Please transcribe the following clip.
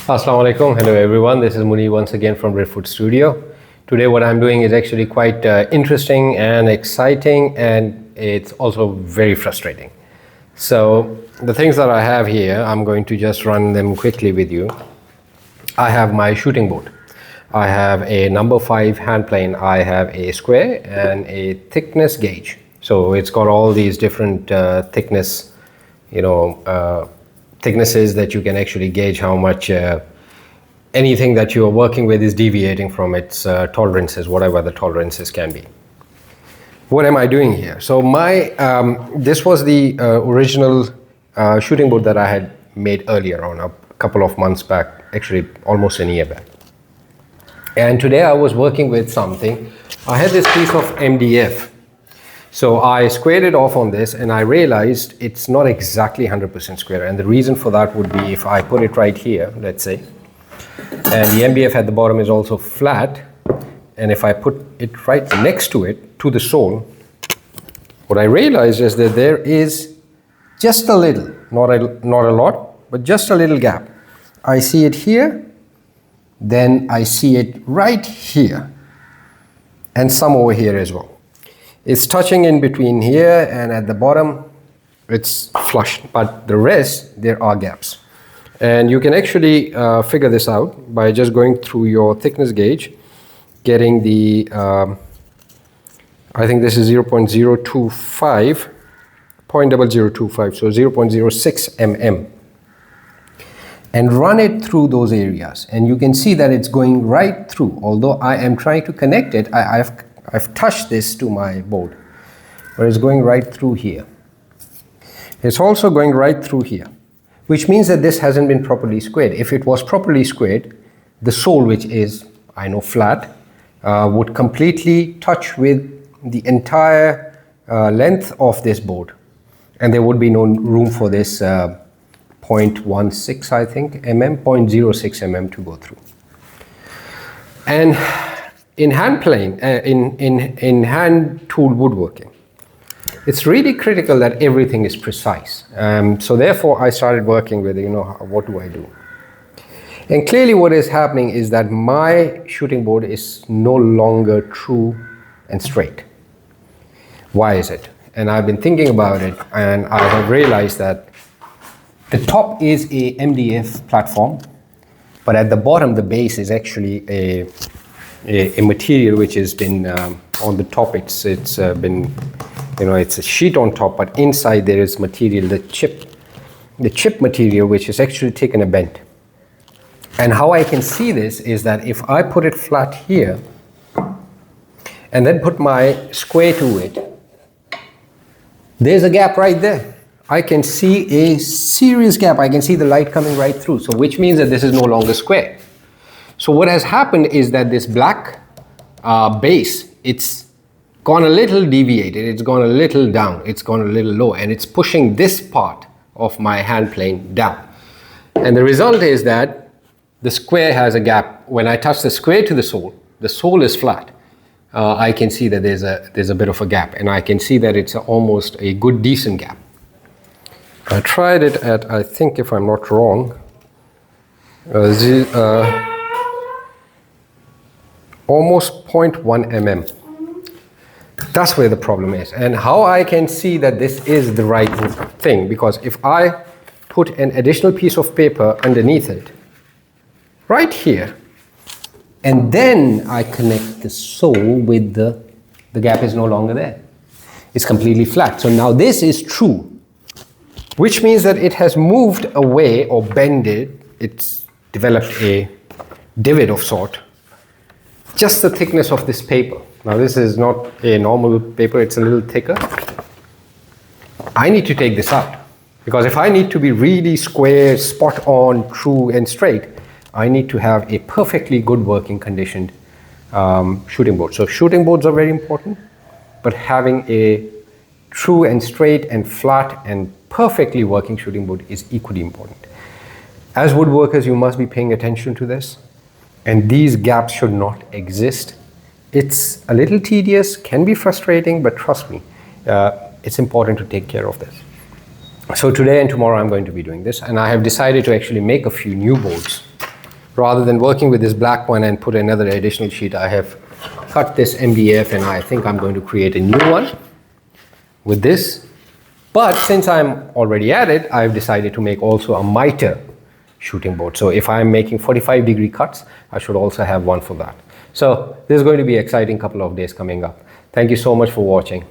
Assalamu alaikum. Hello everyone. This is Muni once again from Redfoot Studio. Today what I'm doing is actually quite interesting and exciting, and it's also very frustrating. So the things that I have here, I'm going to just run them quickly with you. I have my shooting board. I have a number 5 hand plane. I have a square and a thickness gauge. So it's got all these different thicknesses that you can actually gauge how much anything that you are working with is deviating from its tolerances, whatever the tolerances can be. What am I doing here? So this was the original shooting board that I had made earlier on, a couple of months back, actually almost a year back. And today I was working with something. I had this piece of MDF. So I squared it off on this, and I realized it's not exactly 100% square. And the reason for that would be if I put it right here, let's say, and the MDF at the bottom is also flat, and if I put it right next to it, to the sole, what I realized is that there is just a little, not a lot, but just a little gap. I see it here, then I see it right here, and some over here as well. It's touching in between here, and at the bottom it's flush, but the rest there are gaps. And you can actually figure this out by just going through your thickness gauge, getting the I think this is 0.025, 0.0025, so 0.06 mm, and run it through those areas, and you can see that it's going right through. Although I am trying to connect it, I've touched this to my board, but it's going right through here. It's also going right through here, which means that this hasn't been properly squared. If it was properly squared, the sole, which is, I know, flat, would completely touch with the entire length of this board, and there would be no room for this 0.16, I think, 0.06 mm to go through. And in hand plane, in hand tool woodworking, it's really critical that everything is precise. So therefore I started working with, what do I do? And clearly what is happening is that my shooting board is no longer true and straight. Why is it? And I've been thinking about it, and I have realized that the top is a MDF platform, but at the bottom, the base is actually a material which has been on the top. It's been, it's a sheet on top, but inside there is material, the chip material, which is actually taken a bend. And how I can see this is that if I put it flat here and then put my square to it, there's a gap right there. I can see a serious gap. I can see the light coming right through. So which means that this is no longer square. So what has happened is that this black base, it's gone a little deviated, it's gone a little down, it's gone a little low, and it's pushing this part of my hand plane down. And the result is that the square has a gap. When I touch the square to the sole is flat. I can see that there's a bit of a gap, and I can see that it's almost a good decent gap. I tried it at, I think if I'm not wrong, almost 0.1 mm. That's where the problem is. And how I can see that this is the right thing, because if I put an additional piece of paper underneath it, right here, and then I connect the sole with the gap is no longer there. It's completely flat. So now this is true, which means that it has moved away or bended. It's developed a divot of sort. Just the thickness of this paper. Now this is not a normal paper, it's a little thicker. I need to take this out, because if I need to be really square, spot on, true and straight, I need to have a perfectly good working conditioned shooting board. So shooting boards are very important, but having a true and straight and flat and perfectly working shooting board is equally important. As woodworkers, you must be paying attention to this, and these gaps should not exist. It's a little tedious, can be frustrating, but trust me, it's important to take care of this. So today and tomorrow I'm going to be doing this, and I have decided to actually make a few new boards rather than working with this black one and put another additional sheet, I have cut this MDF and I think I'm going to create a new one with this. But since I'm already at it, I've decided to make also a miter shooting board. So if I'm making 45-degree cuts, I should also have one for that. So this is going to be an exciting couple of days coming up. Thank you so much for watching.